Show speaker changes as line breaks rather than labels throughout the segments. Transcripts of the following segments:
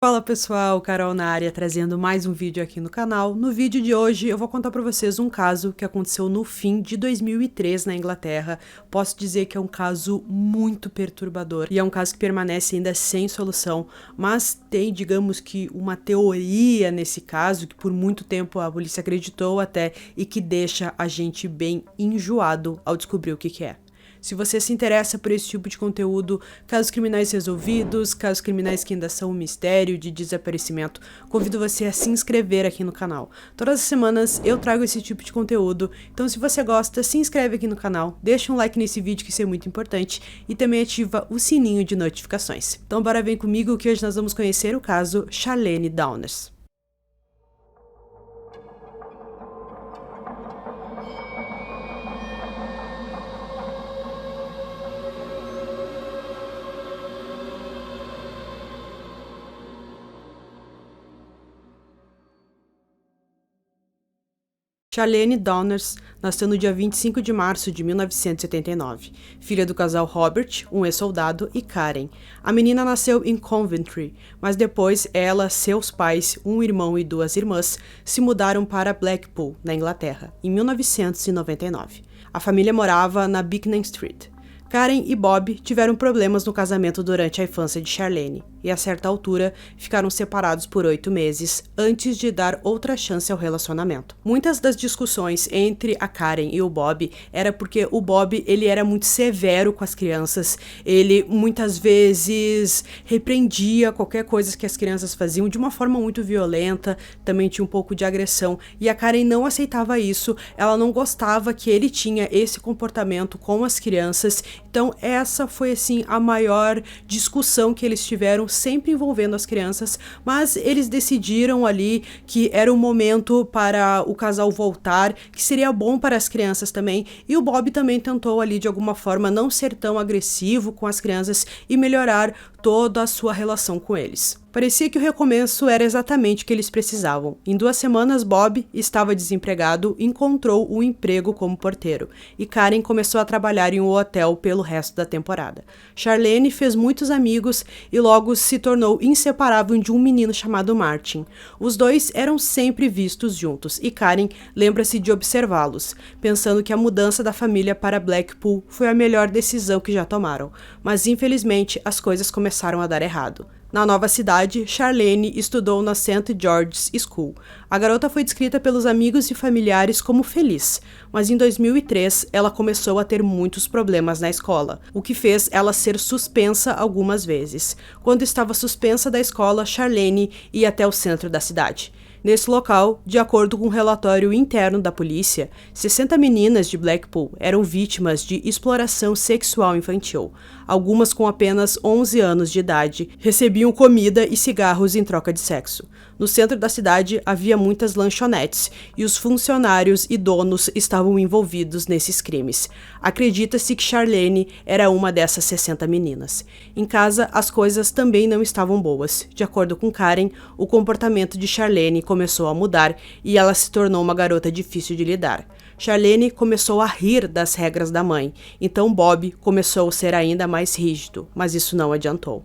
Fala pessoal, Carol na área trazendo mais um vídeo aqui no canal. No vídeo de hoje eu vou contar pra vocês um caso que aconteceu no fim de 2003 na Inglaterra. Posso dizer que é um caso muito perturbador e é um caso que permanece ainda sem solução, mas tem, digamos que, uma teoria nesse caso que por muito tempo a polícia acreditou até e que deixa a gente bem enjoado ao descobrir o que é. Se você se interessa por esse tipo de conteúdo, casos criminais resolvidos, casos criminais que ainda são um mistério de desaparecimento, convido você a se inscrever aqui no canal. Todas as semanas eu trago esse tipo de conteúdo, então se você gosta, se inscreve aqui no canal, deixa um like nesse vídeo que isso é muito importante e também ativa o sininho de notificações. Então bora vem comigo que hoje nós vamos conhecer o caso Charlene Downes. Charlene Downes nasceu no dia 25 de março de 1979, filha do casal Robert, um ex-soldado, e Karen. A menina nasceu em Coventry, mas depois ela, seus pais, um irmão e duas irmãs, se mudaram para Blackpool, na Inglaterra, em 1999. A família morava na Beacon Street. Karen e Bob tiveram problemas no casamento durante a infância de Charlene, e a certa altura ficaram separados por 8 meses, antes de dar outra chance ao relacionamento. Muitas das discussões entre a Karen e o Bob era porque o Bob ele era muito severo com as crianças, ele muitas vezes repreendia qualquer coisa que as crianças faziam de uma forma muito violenta, também tinha um pouco de agressão, e a Karen não aceitava isso, ela não gostava que ele tinha esse comportamento com as crianças. Então essa foi assim a maior discussão que eles tiveram, sempre envolvendo as crianças, mas eles decidiram ali que era o momento para o casal voltar, que seria bom para as crianças também, e o Bob também tentou ali de alguma forma não ser tão agressivo com as crianças e melhorar toda a sua relação com eles. Parecia que o recomeço era exatamente o que eles precisavam. Em 2 semanas, Bob estava desempregado e encontrou um emprego como porteiro, e Karen começou a trabalhar em um hotel pelo resto da temporada. Charlene fez muitos amigos e logo se tornou inseparável de um menino chamado Martin. Os dois eram sempre vistos juntos, e Karen lembra-se de observá-los, pensando que a mudança da família para Blackpool foi a melhor decisão que já tomaram, mas infelizmente as coisas começaram a dar errado. Na nova cidade, Charlene estudou na St. George's School. A garota foi descrita pelos amigos e familiares como feliz, mas em 2003 ela começou a ter muitos problemas na escola, o que fez ela ser suspensa algumas vezes. Quando estava suspensa da escola, Charlene ia até o centro da cidade. Nesse local, de acordo com um relatório interno da polícia, 60 meninas de Blackpool eram vítimas de exploração sexual infantil. Algumas com apenas 11 anos de idade recebiam comida e cigarros em troca de sexo. No centro da cidade havia muitas lanchonetes e os funcionários e donos estavam envolvidos nesses crimes. Acredita-se que Charlene era uma dessas 60 meninas. Em casa, as coisas também não estavam boas. De acordo com Karen, o comportamento de Charlene começou a mudar e ela se tornou uma garota difícil de lidar. Charlene começou a rir das regras da mãe, então Bob começou a ser ainda mais rígido, mas isso não adiantou.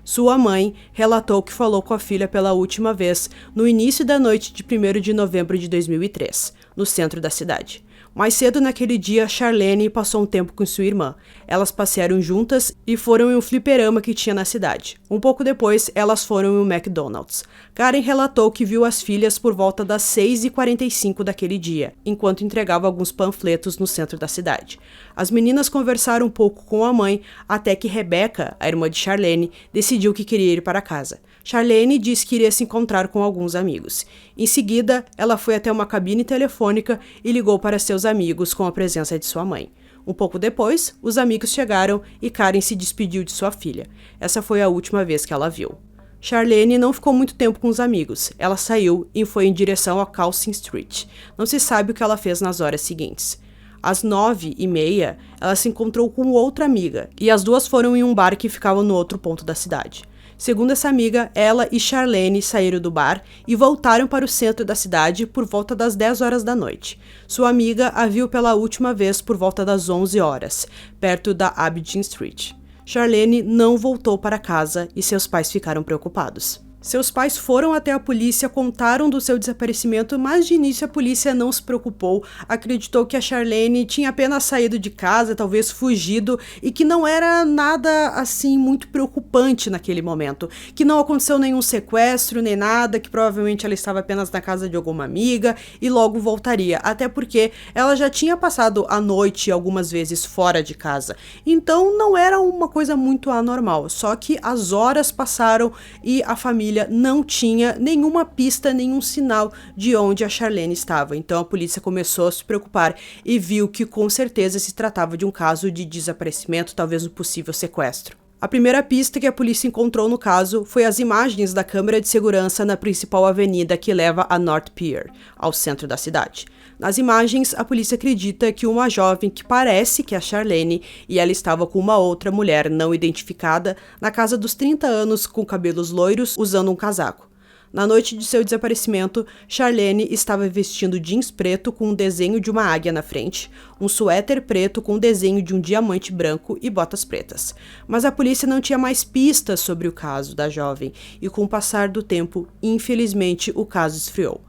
Sua mãe relatou que falou com a filha pela última vez no início da noite de 1º de novembro de 2003, no centro da cidade. Mais cedo naquele dia, Charlene passou um tempo com sua irmã. Elas passearam juntas e foram em um fliperama que tinha na cidade. Um pouco depois, elas foram em um McDonald's. Karen relatou que viu as filhas por volta das 6h45 daquele dia, enquanto entregava alguns panfletos no centro da cidade. As meninas conversaram um pouco com a mãe, até que Rebecca, a irmã de Charlene, decidiu que queria ir para casa. Charlene disse que iria se encontrar com alguns amigos. Em seguida, ela foi até uma cabine telefônica e ligou para seus amigos com a presença de sua mãe. Um pouco depois, os amigos chegaram e Karen se despediu de sua filha. Essa foi a última vez que ela viu. Charlene não ficou muito tempo com os amigos. Ela saiu e foi em direção a Curzon Street. Não se sabe o que ela fez nas horas seguintes. Às 9h30, ela se encontrou com outra amiga, e as duas foram em um bar que ficava no outro ponto da cidade. Segundo essa amiga, ela e Charlene saíram do bar e voltaram para o centro da cidade por volta das 10 horas da noite. Sua amiga a viu pela última vez por volta das 11 horas, perto da Aberdeen Street. Charlene não voltou para casa e seus pais ficaram preocupados. Seus pais foram até a polícia, contaram do seu desaparecimento, mas de início a polícia não se preocupou, acreditou que a Charlene tinha apenas saído de casa, talvez fugido, e que não era nada assim muito preocupante naquele momento, que não aconteceu nenhum sequestro nem nada, que provavelmente ela estava apenas na casa de alguma amiga e logo voltaria, até porque ela já tinha passado a noite algumas vezes fora de casa, então não era uma coisa muito anormal, só que as horas passaram e a família não tinha nenhuma pista, nenhum sinal de onde a Charlene estava. Então a polícia começou a se preocupar e viu que com certeza se tratava de um caso de desaparecimento, talvez um possível sequestro. A primeira pista que a polícia encontrou no caso foi as imagens da câmera de segurança na principal avenida que leva a North Pier, ao centro da cidade. Nas imagens, a polícia acredita que uma jovem que parece que é a Charlene e ela estava com uma outra mulher não identificada na casa dos 30 anos com cabelos loiros usando um casaco. Na noite de seu desaparecimento, Charlene estava vestindo jeans preto com um desenho de uma águia na frente, um suéter preto com um desenho de um diamante branco e botas pretas. Mas a polícia não tinha mais pistas sobre o caso da jovem e com o passar do tempo, infelizmente, o caso esfriou.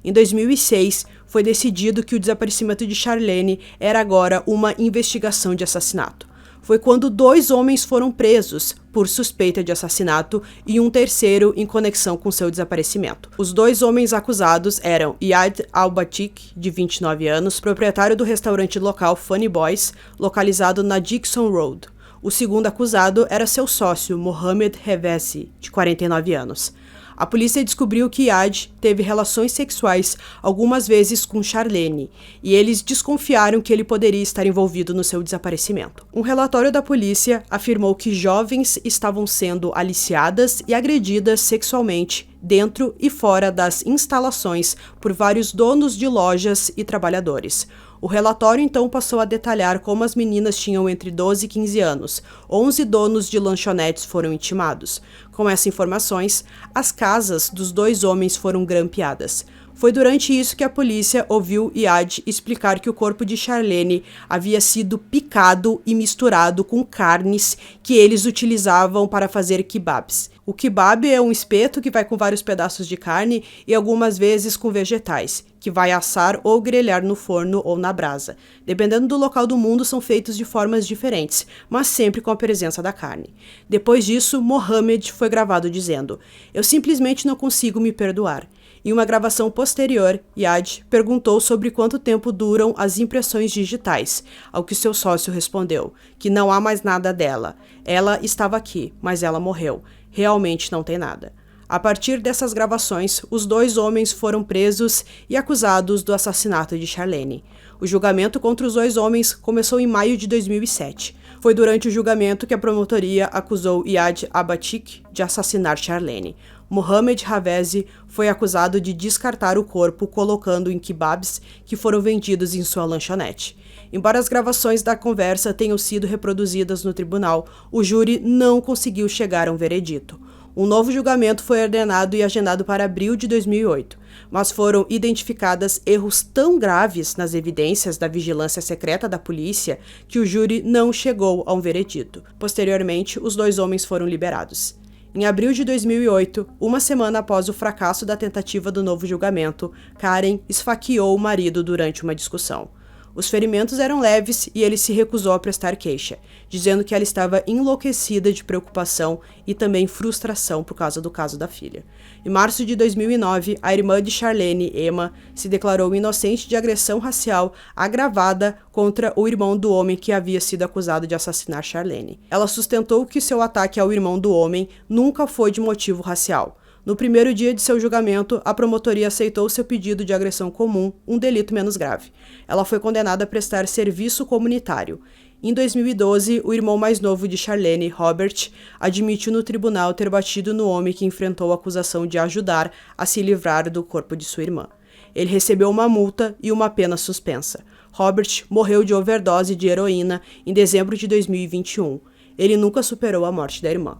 Em 2006, foi decidido que o desaparecimento de Charlene era agora uma investigação de assassinato. Foi quando 2 homens foram presos por suspeita de assassinato e um terceiro em conexão com seu desaparecimento. Os 2 homens acusados eram Iyad Al-Batik, de 29 anos, proprietário do restaurante local Funny Boys, localizado na Dixon Road. O segundo acusado era seu sócio, Mohamed Hevesi, de 49 anos. A polícia descobriu que Iyad teve relações sexuais algumas vezes com Charlene, e eles desconfiaram que ele poderia estar envolvido no seu desaparecimento. Um relatório da polícia afirmou que jovens estavam sendo aliciadas e agredidas sexualmente dentro e fora das instalações por vários donos de lojas e trabalhadores. O relatório então passou a detalhar como as meninas tinham entre 12 e 15 anos. 11 donos de lanchonetes foram intimados. Com essas informações, as casas dos 2 homens foram grampeadas. Foi durante isso que a polícia ouviu Iyad explicar que o corpo de Charlene havia sido picado e misturado com carnes que eles utilizavam para fazer kebabs. O kebab é um espeto que vai com vários pedaços de carne e algumas vezes com vegetais, que vai assar ou grelhar no forno ou na brasa. Dependendo do local do mundo, são feitos de formas diferentes, mas sempre com a presença da carne. Depois disso, Mohamed foi gravado dizendo: "Eu simplesmente não consigo me perdoar." Em uma gravação posterior, Iyad perguntou sobre quanto tempo duram as impressões digitais, ao que seu sócio respondeu que não há mais nada dela. Ela estava aqui, mas ela morreu. Realmente não tem nada. A partir dessas gravações, os 2 homens foram presos e acusados do assassinato de Charlene. O julgamento contra os 2 homens começou em maio de 2007. Foi durante o julgamento que a promotoria acusou Iyad Al-Batik de assassinar Charlene. Mohamed Hevesi foi acusado de descartar o corpo colocando em kebabs que foram vendidos em sua lanchonete. Embora as gravações da conversa tenham sido reproduzidas no tribunal, o júri não conseguiu chegar a um veredito. Um novo julgamento foi ordenado e agendado para abril de 2008, mas foram identificadas erros tão graves nas evidências da vigilância secreta da polícia que o júri não chegou a um veredito. Posteriormente, os 2 homens foram liberados. Em abril de 2008, uma semana após o fracasso da tentativa do novo julgamento, Karen esfaqueou o marido durante uma discussão. Os ferimentos eram leves e ele se recusou a prestar queixa, dizendo que ela estava enlouquecida de preocupação e também frustração por causa do caso da filha. Em março de 2009, a irmã de Charlene, Emma, se declarou inocente de agressão racial agravada contra o irmão do homem que havia sido acusado de assassinar Charlene. Ela sustentou que seu ataque ao irmão do homem nunca foi de motivo racial. No primeiro dia de seu julgamento, a promotoria aceitou seu pedido de agressão comum, um delito menos grave. Ela foi condenada a prestar serviço comunitário. Em 2012, o irmão mais novo de Charlene, Robert, admitiu no tribunal ter batido no homem que enfrentou a acusação de ajudar a se livrar do corpo de sua irmã. Ele recebeu uma multa e uma pena suspensa. Robert morreu de overdose de heroína em dezembro de 2021. Ele nunca superou a morte da irmã.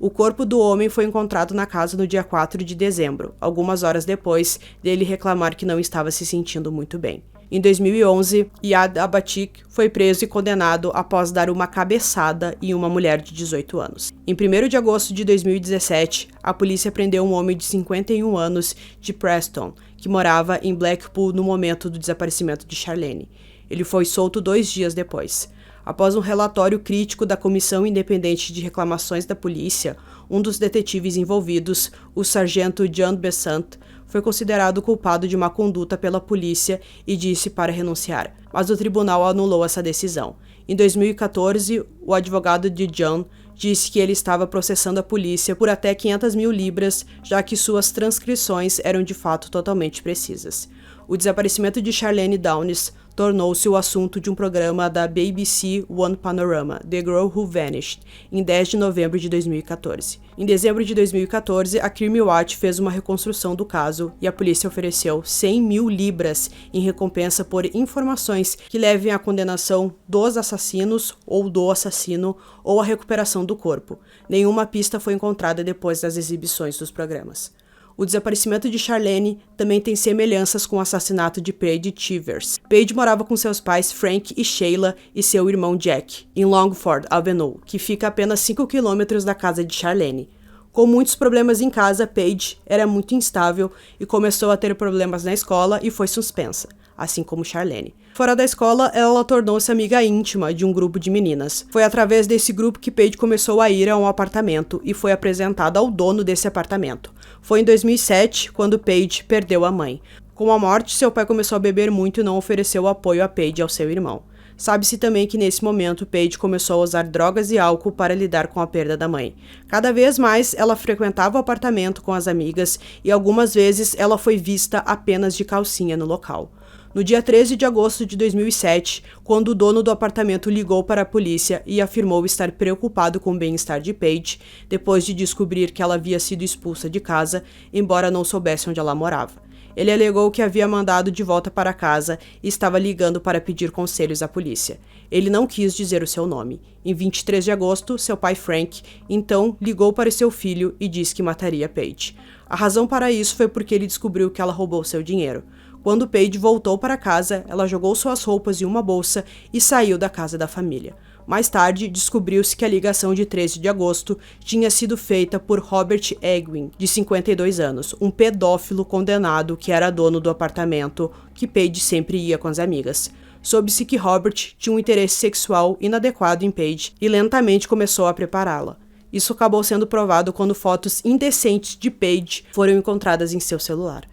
O corpo do homem foi encontrado na casa no dia 4 de dezembro, algumas horas depois dele reclamar que não estava se sentindo muito bem. Em 2011, Yad Abatik foi preso e condenado após dar uma cabeçada em uma mulher de 18 anos. Em 1º de agosto de 2017, a polícia prendeu um homem de 51 anos de Preston, que morava em Blackpool no momento do desaparecimento de Charlene. Ele foi solto 2 dias depois. Após um relatório crítico da Comissão Independente de Reclamações da Polícia, um dos detetives envolvidos, o sargento John Besant, foi considerado culpado de má conduta pela polícia e disse para renunciar, mas o tribunal anulou essa decisão. Em 2014, o advogado de John disse que ele estava processando a polícia por até 500 mil libras, já que suas transcrições eram de fato totalmente precisas. O desaparecimento de Charlene Downes tornou-se o assunto de um programa da BBC One Panorama, The Girl Who Vanished, em 10 de novembro de 2014. Em dezembro de 2014, a Crime Watch fez uma reconstrução do caso e a polícia ofereceu 100 mil libras em recompensa por informações que levem à condenação dos assassinos ou do assassino ou à recuperação do corpo. Nenhuma pista foi encontrada depois das exibições dos programas. O desaparecimento de Charlene também tem semelhanças com o assassinato de Paige Chivers. Paige morava com seus pais Frank e Sheila e seu irmão Jack, em Longford Avenue, que fica a apenas 5 quilômetros da casa de Charlene. Com muitos problemas em casa, Paige era muito instável e começou a ter problemas na escola e foi suspensa, assim como Charlene. Fora da escola, ela tornou-se amiga íntima de um grupo de meninas. Foi através desse grupo que Paige começou a ir a um apartamento e foi apresentada ao dono desse apartamento. Foi em 2007 quando Paige perdeu a mãe. Com a morte, seu pai começou a beber muito e não ofereceu apoio a Paige e ao seu irmão. Sabe-se também que nesse momento Paige começou a usar drogas e álcool para lidar com a perda da mãe. Cada vez mais ela frequentava o apartamento com as amigas e algumas vezes ela foi vista apenas de calcinha no local. No dia 13 de agosto de 2007, quando o dono do apartamento ligou para a polícia e afirmou estar preocupado com o bem-estar de Paige, depois de descobrir que ela havia sido expulsa de casa, embora não soubesse onde ela morava. Ele alegou que havia mandado de volta para casa e estava ligando para pedir conselhos à polícia. Ele não quis dizer o seu nome. Em 23 de agosto, seu pai Frank, então, ligou para seu filho e disse que mataria Paige. A razão para isso foi porque ele descobriu que ela roubou seu dinheiro. Quando Paige voltou para casa, ela jogou suas roupas em uma bolsa e saiu da casa da família. Mais tarde, descobriu-se que a ligação de 13 de agosto tinha sido feita por Robert Egwin, de 52 anos, um pedófilo condenado que era dono do apartamento que Paige sempre ia com as amigas. Soube-se que Robert tinha um interesse sexual inadequado em Paige e lentamente começou a prepará-la. Isso acabou sendo provado quando fotos indecentes de Paige foram encontradas em seu celular.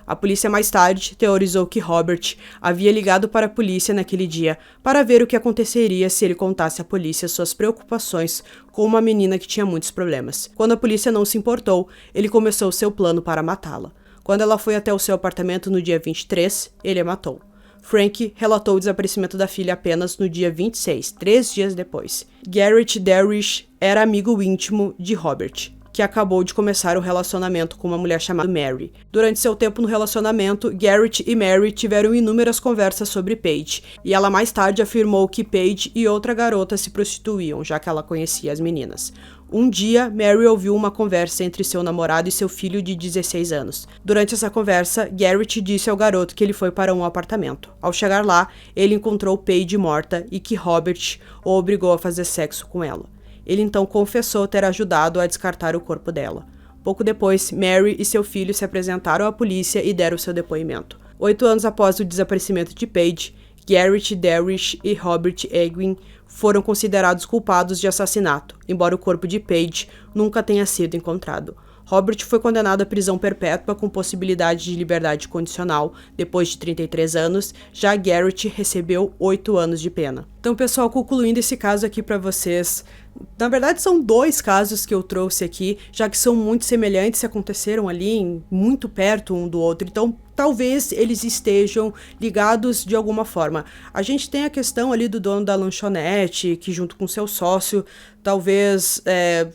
A polícia mais tarde teorizou que Robert havia ligado para a polícia naquele dia para ver o que aconteceria se ele contasse à polícia suas preocupações com uma menina que tinha muitos problemas. Quando a polícia não se importou, ele começou seu plano para matá-la. Quando ela foi até o seu apartamento no dia 23, ele a matou. Frank relatou o desaparecimento da filha apenas no dia 26, 3 dias depois. Garrett Darwish era amigo íntimo de Robert, que acabou de começar um relacionamento com uma mulher chamada Mary. Durante seu tempo no relacionamento, Garrett e Mary tiveram inúmeras conversas sobre Paige, e ela mais tarde afirmou que Paige e outra garota se prostituíam, já que ela conhecia as meninas. Um dia, Mary ouviu uma conversa entre seu namorado e seu filho de 16 anos. Durante essa conversa, Garrett disse ao garoto que ele foi para um apartamento. Ao chegar lá, ele encontrou Paige morta e que Robert o obrigou a fazer sexo com ela. Ele então confessou ter ajudado a descartar o corpo dela. Pouco depois, Mary e seu filho se apresentaram à polícia e deram seu depoimento. 8 anos após o desaparecimento de Paige, Garrett Darwish e Robert Egwin foram considerados culpados de assassinato, embora o corpo de Paige nunca tenha sido encontrado. Robert foi condenado à prisão perpétua com possibilidade de liberdade condicional depois de 33 anos, já Garrett recebeu 8 anos de pena. Então, pessoal, concluindo esse caso aqui para vocês, na verdade são 2 casos que eu trouxe aqui, já que são muito semelhantes e aconteceram ali muito perto um do outro, então talvez eles estejam ligados de alguma forma. A gente tem a questão ali do dono da lanchonete, que junto com seu sócio, talvez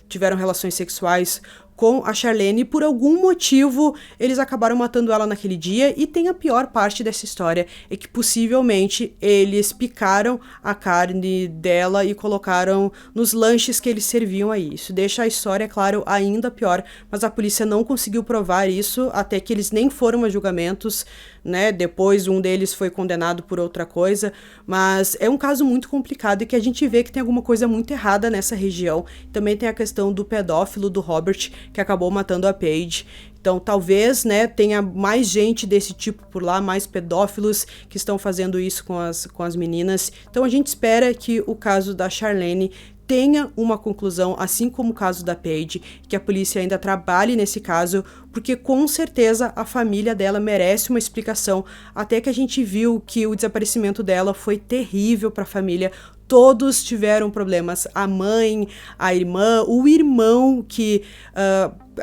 tiveram relações sexuais com a Charlene. Por algum motivo, eles acabaram matando ela naquele dia. E tem a pior parte dessa história, é que possivelmente eles picaram a carne dela e colocaram nos lanches que eles serviam aí. Isso deixa a história, claro, ainda pior, mas a polícia não conseguiu provar isso, até que eles nem foram a julgamentos, né? Depois um deles foi condenado por outra coisa, mas é um caso muito complicado e que a gente vê que tem alguma coisa muito errada nessa região. Também tem a questão do pedófilo, do Robert, que acabou matando a Paige. Então, talvez, né, tenha mais gente desse tipo por lá, mais pedófilos que estão fazendo isso com as meninas. Então, a gente espera que o caso da Charlene tenha uma conclusão, assim como o caso da Paige, que a polícia ainda trabalhe nesse caso, porque com certeza a família dela merece uma explicação, até que a gente viu que o desaparecimento dela foi terrível para a família. Todos tiveram problemas, a mãe, a irmã, o irmão que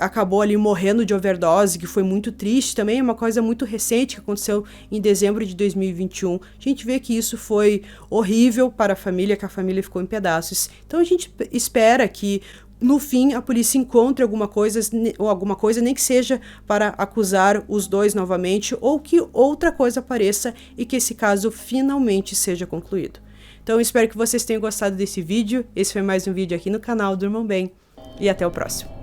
acabou ali morrendo de overdose, que foi muito triste também, é uma coisa muito recente que aconteceu em dezembro de 2021. A gente vê que isso foi horrível para a família, que a família ficou em pedaços. Então a gente espera que no fim a polícia encontre alguma coisa, nem que seja para acusar os dois novamente, ou que outra coisa apareça e que esse caso finalmente seja concluído. Então, eu espero que vocês tenham gostado desse vídeo. Esse foi mais um vídeo aqui no canal Durmam Bem. E até o próximo.